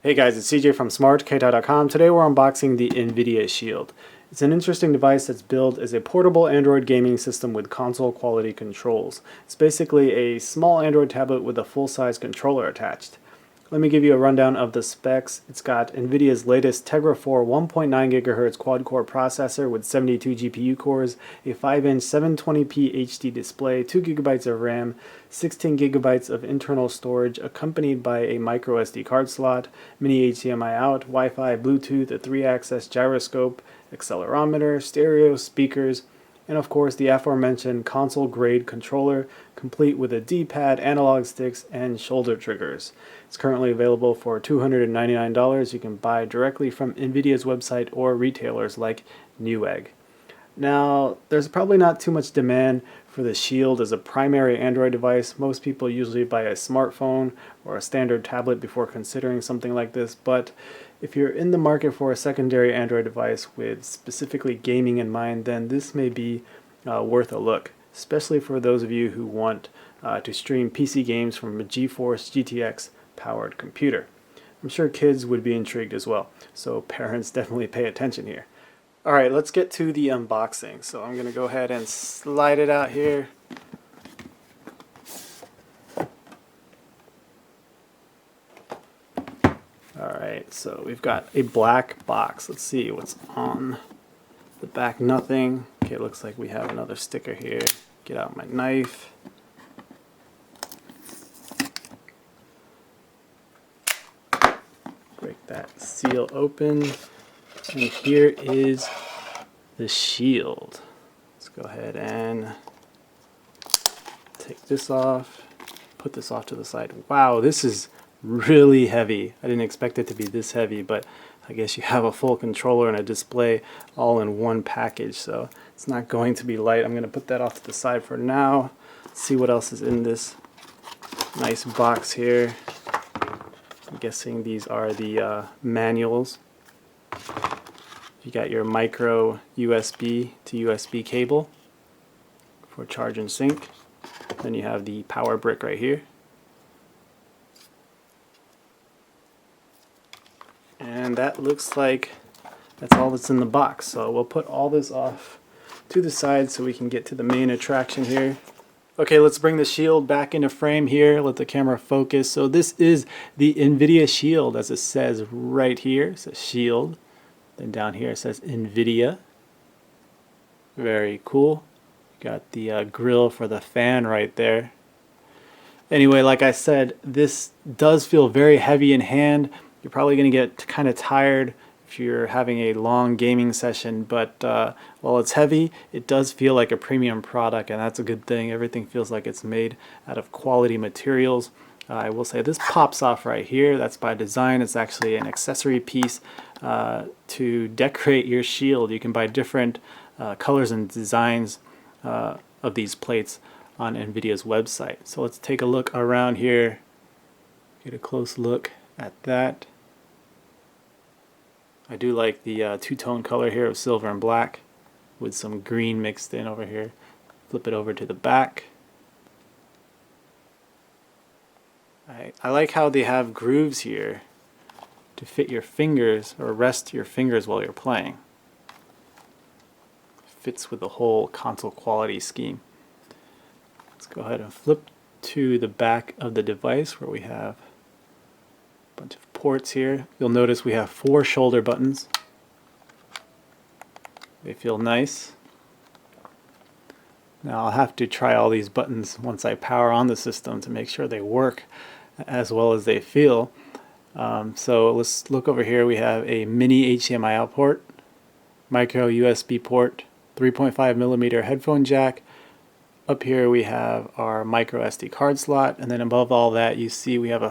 Hey guys, it's CJ from SmartKeitai.com. Today we're unboxing the NVIDIA Shield. It's an interesting device that's built as a portable Android gaming system with console quality controls. It's basically a small Android tablet with a full-size controller attached. Let me give you a rundown of the specs. It's got NVIDIA's latest Tegra 4 1.9 GHz quad-core processor with 72 GPU cores, a 5-inch 720p HD display, 2 GB of RAM, 16 GB of internal storage, accompanied by a microSD card slot, mini-HDMI out, Wi-Fi, Bluetooth, a 3-axis gyroscope, accelerometer, stereo speakers, and of course the aforementioned console-grade controller, complete with a D-pad, analog sticks, and shoulder triggers. It's currently available for $299. You can buy directly from NVIDIA's website or retailers like Newegg. Now, there's probably not too much demand for the Shield as a primary Android device. Most people usually buy a smartphone or a standard tablet before considering something like this, but if you're in the market for a secondary Android device with specifically gaming in mind, then this may be worth a look, especially for those of you who want to stream PC games from a GeForce GTX powered computer. I'm sure kids would be intrigued as well, so parents definitely pay attention here. Alright, let's get to the unboxing. So I'm going to go ahead and slide it out here. Alright, so we've got a black box. Let's see what's on the back. Nothing. Okay, it looks like we have another sticker here. Get out my knife. Break that seal open. And here is the Shield. Let's go ahead and take this off. Put this off to the side. Wow, this is really heavy. I didn't expect it to be this heavy, but I guess you have a full controller and a display all in one package, so it's not going to be light. I'm going to put that off to the side for now. Let's see what else is in this nice box here. I'm guessing these are the manuals. You got your micro USB to USB cable for charge and sync. Then you have the power brick right here. And that looks like that's all that's in the box. So we'll put all this off to the side so we can get to the main attraction here. Okay, let's bring the Shield back into frame here. Let the camera focus. So this is the NVIDIA Shield, as it says right here. It says Shield. Then down here it says NVIDIA. Very cool. Got the grill for the fan right there. Anyway, like I said, this does feel very heavy in hand. You're probably going to get kind of tired if you're having a long gaming session, but while it's heavy, it does feel like a premium product, and that's a good thing. Everything feels like it's made out of quality materials. I will say this pops off right here. That's by design. It's actually an accessory piece to decorate your Shield. You can buy different colors and designs of these plates on NVIDIA's website. So let's take a look around here, get a close look at that. I do like the two-tone color here of silver and black with some green mixed in over here. Flip it over to the back. I like how they have grooves here to fit your fingers or rest your fingers while you're playing. Fits with the whole console quality scheme. Let's go ahead and flip to the back of the device where we have a bunch of ports here. You'll notice we have 4 shoulder buttons. They feel nice. Now I'll have to try all these buttons once I power on the system to make sure they work as well as they feel. So let's look over here. We have a mini HDMI out port, micro USB port, 3.5mm headphone jack. Up here we have our micro SD card slot, and then above all that you see we have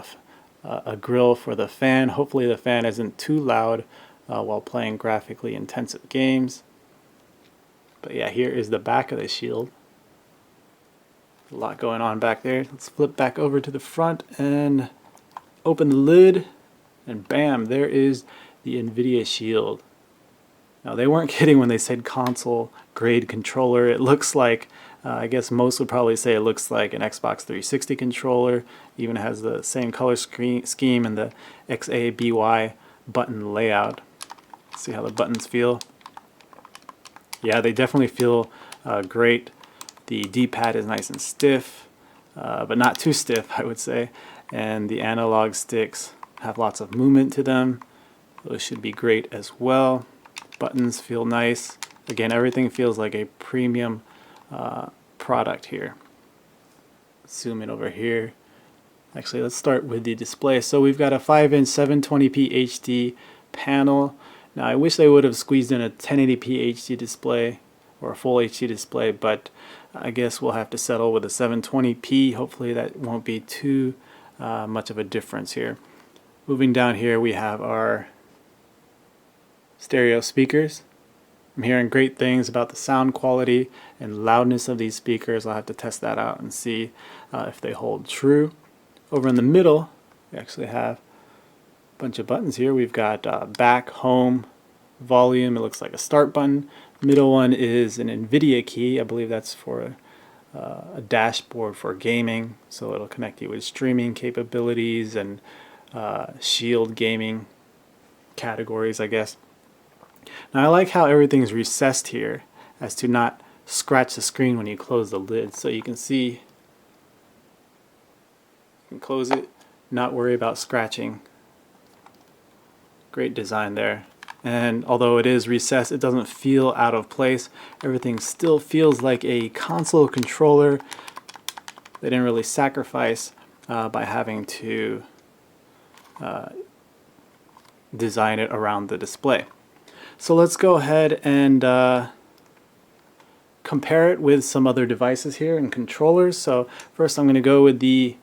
a grill for the fan. Hopefully the fan isn't too loud while playing graphically intensive games. But yeah, here is the back of the Shield. A lot going on back there. Let's flip back over to the front and open the lid, and bam, there is the NVIDIA Shield. Now they weren't kidding when they said console grade controller. It looks like, I guess most would probably say it looks like an Xbox 360 controller. Even has the same color scheme and the XABY button layout. Let's see how the buttons feel. Yeah, they definitely feel great. The D-pad is nice and stiff, but not too stiff, I would say. And the analog sticks have lots of movement to them. Those should be great as well. Buttons feel nice. Again, everything feels like a premium product here. Zoom in over here. Actually, let's start with the display. So we've got a 5-inch 720p HD panel. Now I wish they would have squeezed in a 1080p HD display or a full HD display, but I guess we'll have to settle with a 720p. Hopefully that won't be too much of a difference here. Moving down here, we have our stereo speakers. I'm hearing great things about the sound quality and loudness of these speakers. I'll have to test that out and see if they hold true. Over in the middle, we actually have a bunch of buttons here. We've got back, home, volume. It looks like a start button. Middle one is an NVIDIA key. I believe that's for a dashboard for gaming. So it'll connect you with streaming capabilities and Shield gaming categories, I guess. Now I like how everything's recessed here as to not scratch the screen when you close the lid. So you can see, you can close it, not worry about scratching. Great design there. And although it is recessed, it doesn't feel out of place. Everything still feels like a console controller. They didn't really sacrifice by having to design it around the display. So let's go ahead and compare it with some other devices here and controllers. So first I'm going to go with the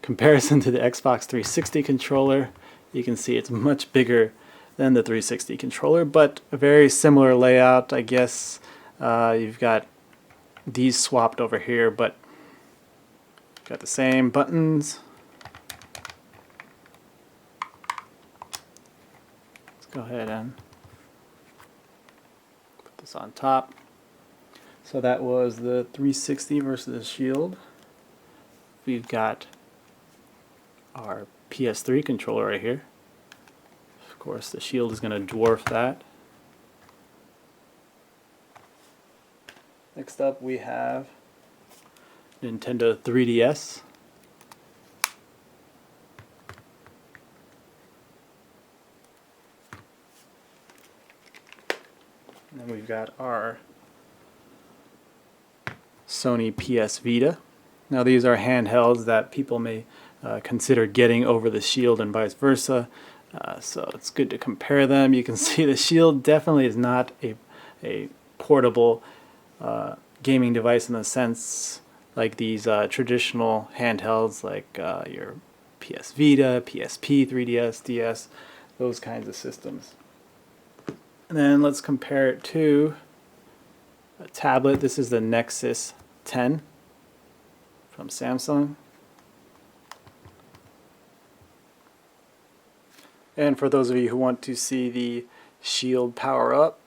comparison to the Xbox 360 controller. You can see it's much bigger than the 360 controller, but a very similar layout. I guess you've got these swapped over here, but got the same buttons. Let's go ahead and put this on top. So that was the 360 versus the Shield. We've got our PS3 controller right here. Of course, the Shield is going to dwarf that. Next up, we have Nintendo 3DS. And then we've got our Sony PS Vita. Now these are handhelds that people may consider getting over the Shield and vice versa. So it's good to compare them. You can see the Shield definitely is not a portable gaming device in the sense like these traditional handhelds like your PS Vita, PSP, 3DS, DS, those kinds of systems. And then let's compare it to a tablet. This is the Nexus 10 from Samsung. And for those of you who want to see the Shield power up,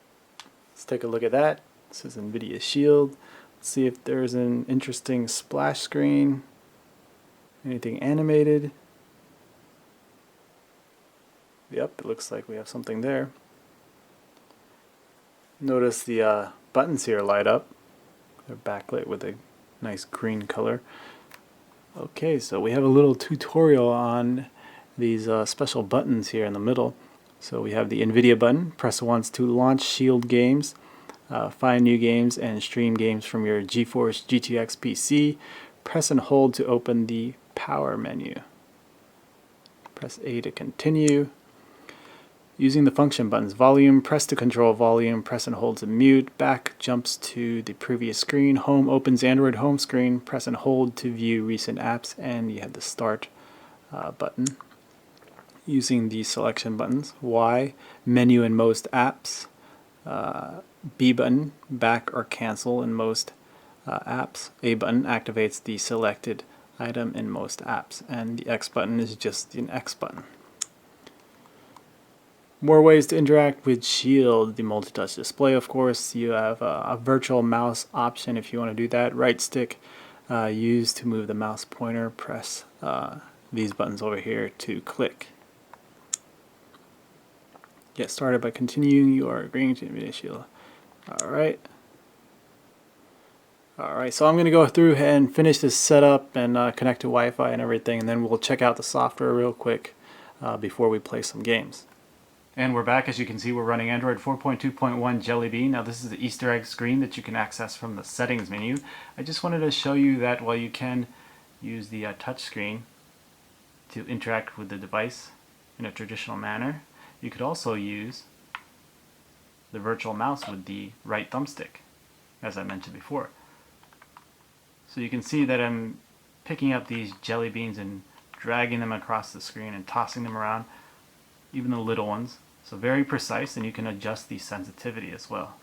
let's take a look at that. This is NVIDIA Shield. Let's see if there's an interesting splash screen. Anything animated? Yep, it looks like we have something there. Notice the buttons here light up. They're backlit with a nice green color. Okay, so we have a little tutorial on these special buttons here in the middle. So we have the NVIDIA button. Press once to launch Shield games, find new games, and stream games from your GeForce GTX PC. Press and hold to open the power menu. Press A to continue. Using the function buttons, volume, press to control volume, press and hold to mute, back jumps to the previous screen, home opens Android home screen, press and hold to view recent apps, and you have the start button. Using the selection buttons, Y, menu in most apps, B button, back or cancel in most apps, A button activates the selected item in most apps, and the X button is just an X button. More ways to interact with Shield. The multi-touch display, of course. You have a virtual mouse option if you want to do that. Right stick used to move the mouse pointer. Press these buttons over here to click. Get started by continuing. You are agreeing to NVIDIA Shield. Alright. Alright, so I'm going to go through and finish this setup and connect to Wi-Fi and everything, and then we'll check out the software real quick before we play some games. And we're back. As you can see, we're running Android 4.2.1 Jelly Bean. Now this is the Easter egg screen that you can access from the settings menu. I just wanted to show you that while you can use the touch screen to interact with the device in a traditional manner, you could also use the virtual mouse with the right thumbstick, as I mentioned before. So you can see that I'm picking up these jelly beans and dragging them across the screen and tossing them around, even the little ones. So very precise, and you can adjust the sensitivity as well.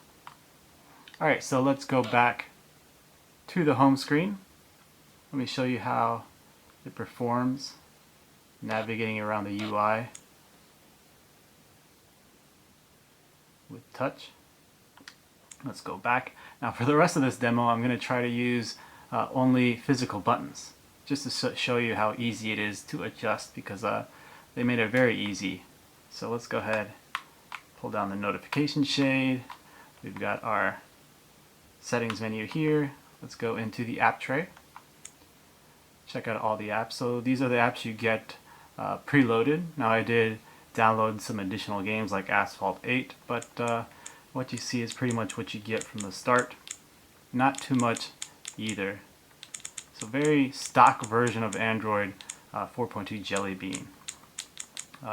Alright, so let's go back to the home screen. Let me show you how it performs navigating around the UI with touch. Let's go back. Now for the rest of this demo, I'm going to try to use only physical buttons, just to show you how easy it is to adjust, because they made it very easy. So let's go ahead, pull down the notification shade. We've got our settings menu here. Let's go into the app tray. Check out all the apps. So these are the apps you get preloaded. Now I did download some additional games like Asphalt 8, but what you see is pretty much what you get from the start. Not too much either. So very stock version of Android 4.2 Jelly Bean.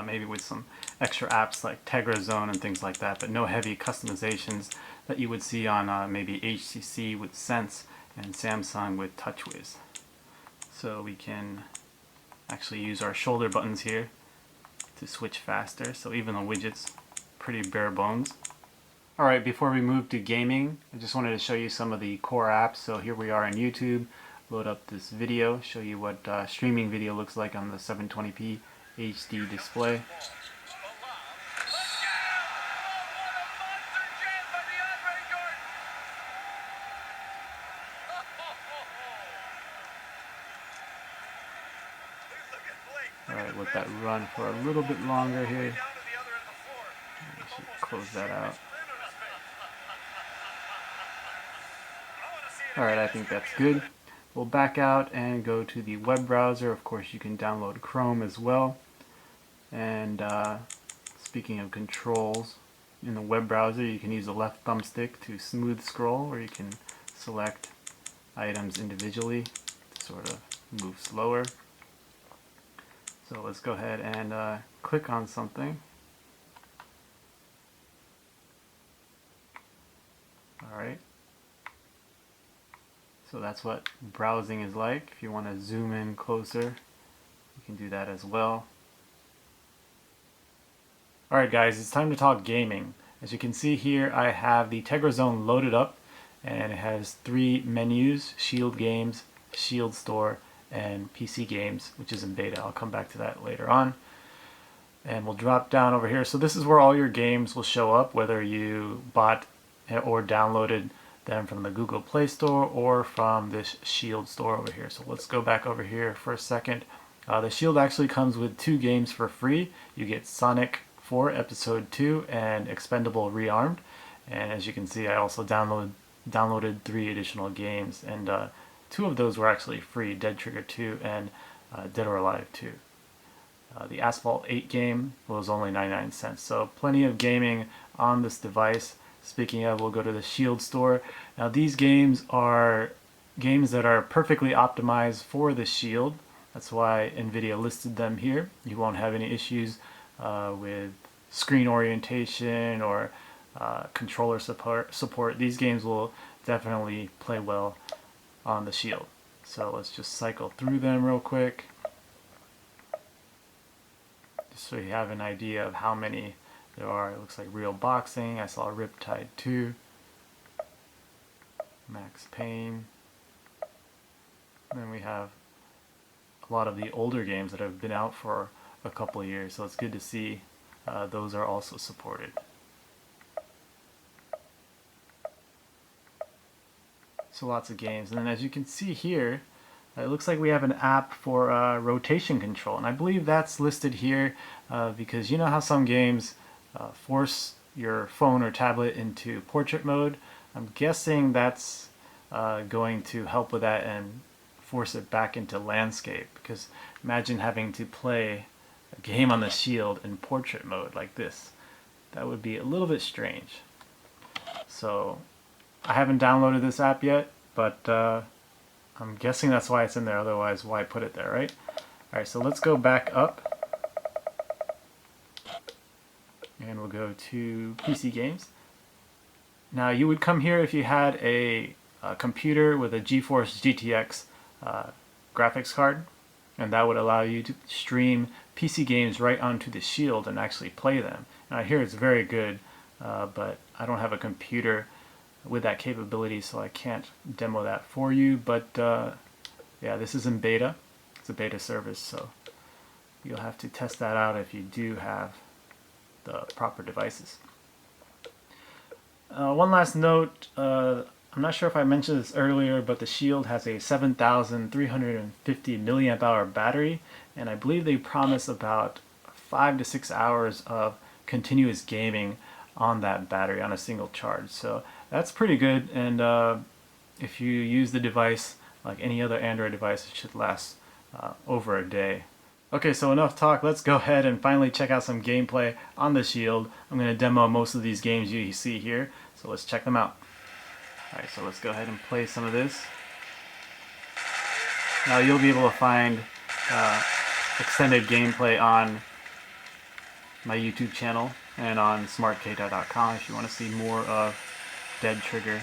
Maybe with some extra apps like Tegra Zone and things like that, but no heavy customizations that you would see on maybe HTC with Sense and Samsung with TouchWiz. So we can actually use our shoulder buttons here to switch faster, so even the widgets, pretty bare bones. Alright, before we move to gaming, I just wanted to show you some of the core apps. So here we are in YouTube. Load up this video, show you what streaming video looks like on the 720p HD display. Alright, let that run for a little bit longer here. We should close that out. Alright, I think that's good. We'll back out and go to the web browser. Of course, you can download Chrome as well. And speaking of controls, in the web browser you can use the left thumbstick to smooth scroll, or you can select items individually to sort of move slower. So let's go ahead and click on something. Alright. So that's what browsing is like. If you want to zoom in closer, you can do that as well. Alright guys, it's time to talk gaming. As you can see here, I have the Tegra Zone loaded up, and it has three menus: Shield Games, Shield Store, and PC Games, which is in beta. I'll come back to that later on. And we'll drop down over here. So this is where all your games will show up, whether you bought or downloaded them from the Google Play Store or from this Shield Store over here. So let's go back over here for a second. The Shield actually comes with 2 games for free. You get Sonic 4 Episode 2 and Expendable Rearmed. And as you can see, I also downloaded 3 additional games, and 2 of those were actually free: Dead Trigger 2 and Dead or Alive 2. The Asphalt 8 game was only 99 cents. So plenty of gaming on this device. Speaking of, we'll go to the Shield Store. Now these games are games that are perfectly optimized for the Shield. That's why NVIDIA listed them here. You won't have any issues with screen orientation or controller support. These games will definitely play well on the Shield. So let's just cycle through them real quick, just so you have an idea of how many there are. It looks like Real Boxing. I saw Riptide 2, Max Payne. And then we have a lot of the older games that have been out for a couple of years, so it's good to see those are also supported. So lots of games. And then as you can see here, it looks like we have an app for rotation control. And I believe that's listed here because you know how some games force your phone or tablet into portrait mode? I'm guessing that's going to help with that and force it back into landscape, because imagine having to play a game on the Shield in portrait mode like this. That would be a little bit strange. So I haven't downloaded this app yet, but I'm guessing that's why it's in there, otherwise why put it there, right? Alright, so let's go back up and we'll go to PC games. Now you would come here if you had a computer with a GeForce GTX graphics card, and that would allow you to stream PC games right onto the Shield and actually play them. Now I hear it's very good, but I don't have a computer with that capability, so I can't demo that for you. But yeah, this is in beta. It's a beta service, so you'll have to test that out if you do have the proper devices. One last note, I'm not sure if I mentioned this earlier, but the Shield has a 7,350 milliamp hour battery, and I believe they promise about 5 to 6 hours of continuous gaming on that battery on a single charge. So that's pretty good, and if you use the device like any other Android device, it should last over a day. Okay, so enough talk. Let's go ahead and finally check out some gameplay on the Shield. I'm going to demo most of these games you see here, so let's check them out. Alright, so let's go ahead and play some of this. Now you'll be able to find extended gameplay on my YouTube channel and on SmartKeitai.com if you want to see more of Dead Trigger,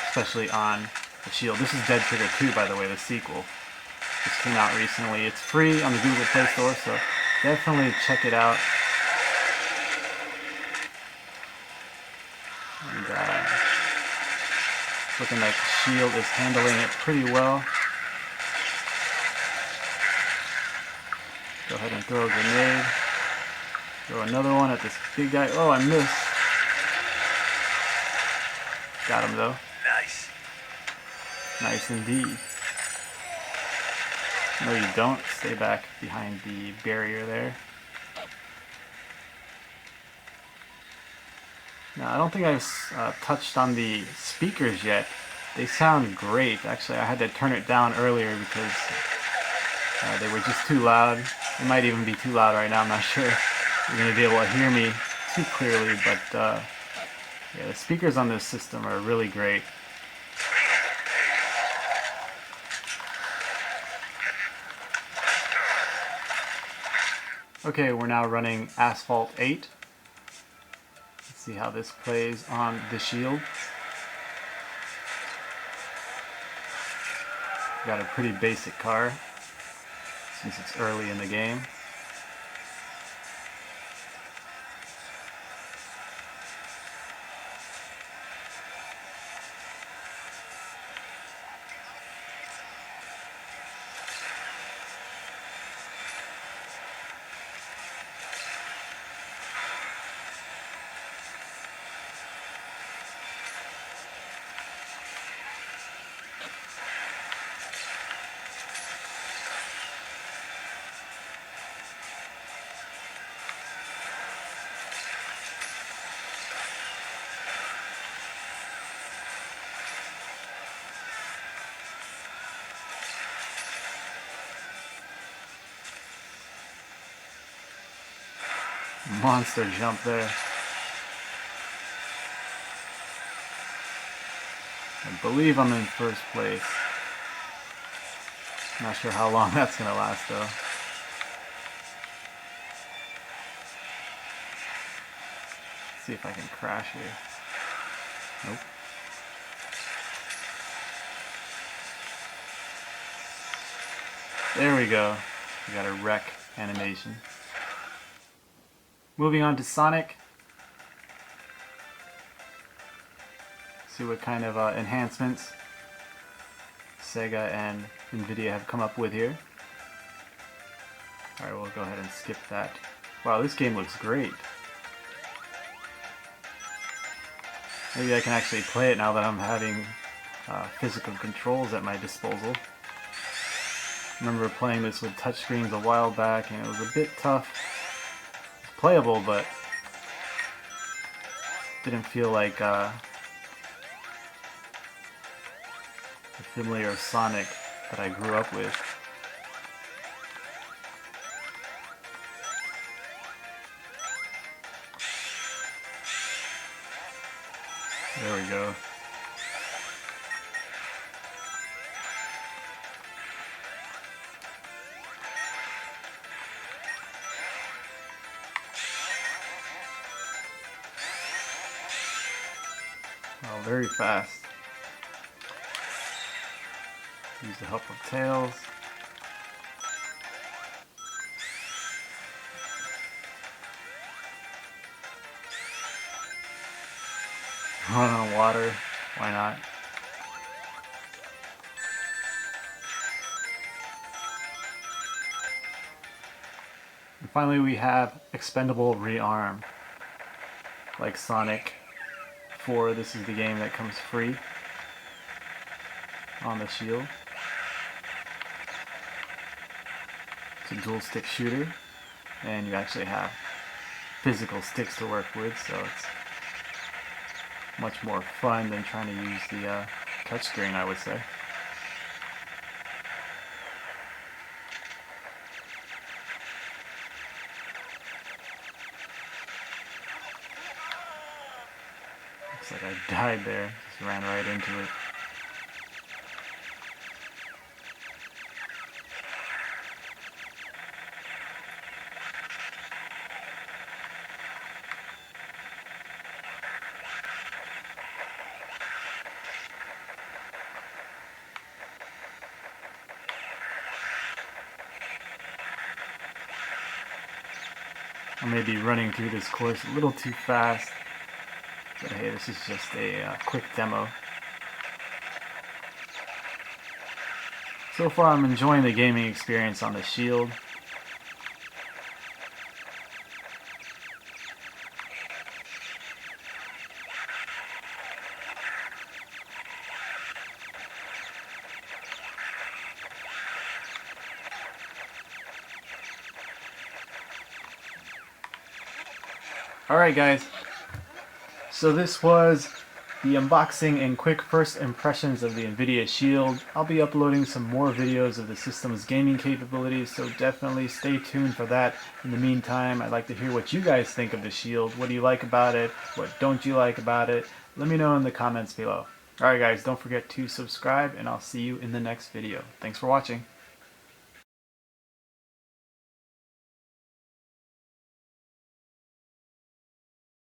especially on the Shield. This is Dead Trigger 2, by the way, the sequel. This came out recently. It's free on the Google Play Store, so definitely check it out. And looking like Shield is handling it pretty well. Go ahead and throw a grenade. Throw another one at this big guy. Oh, I missed. Got him though. Nice. Nice indeed. No, you don't. Stay back behind the barrier there. Now, I don't think I've touched on the speakers yet. They sound great. Actually, I had to turn it down earlier because they were just too loud. It might even be too loud right now. I'm not sure you're going to be able to hear me too clearly, but yeah, the speakers on this system are really great. Okay, we're now running Asphalt 8. Let's see how this plays on the Shield. Got a pretty basic car since it's early in the game. Monster jump there. I believe I'm in first place. Not sure how long that's going to last though. Let's see if I can crash here. Nope. There we go. We got a wreck animation. Moving on to Sonic. See what kind of enhancements Sega and NVIDIA have come up with here. Alright, we'll go ahead and skip that Wow, this game looks great. Maybe I can actually play it now that I'm having physical controls at my disposal. I remember playing this with touchscreens a while back and it was a bit tough. It's playable, but didn't feel like the familiar Sonic that I grew up with. There we go. Oh, very fast. Use the help of tails. Run on water. Why not? And finally we have Expendable Rearmed. Like Sonic 4, this is the game that comes free on the Shield. It's a dual stick shooter, and you actually have physical sticks to work with, so it's much more fun than trying to use the touchscreen, I would say. Looks like I died there, just ran right into it. I may be running through this course a little too fast, but hey, this is just a quick demo. So far I'm enjoying the gaming experience on the Shield. Alright guys, so this was the unboxing and quick first impressions of the NVIDIA Shield. I'll be uploading some more videos of the system's gaming capabilities, so definitely stay tuned for that. In the meantime, I'd like to hear what you guys think of the Shield. What do you like about it? What don't you like about it? Let me know in the comments below. Alright guys, don't forget to subscribe, and I'll see you in the next video. Thanks for watching.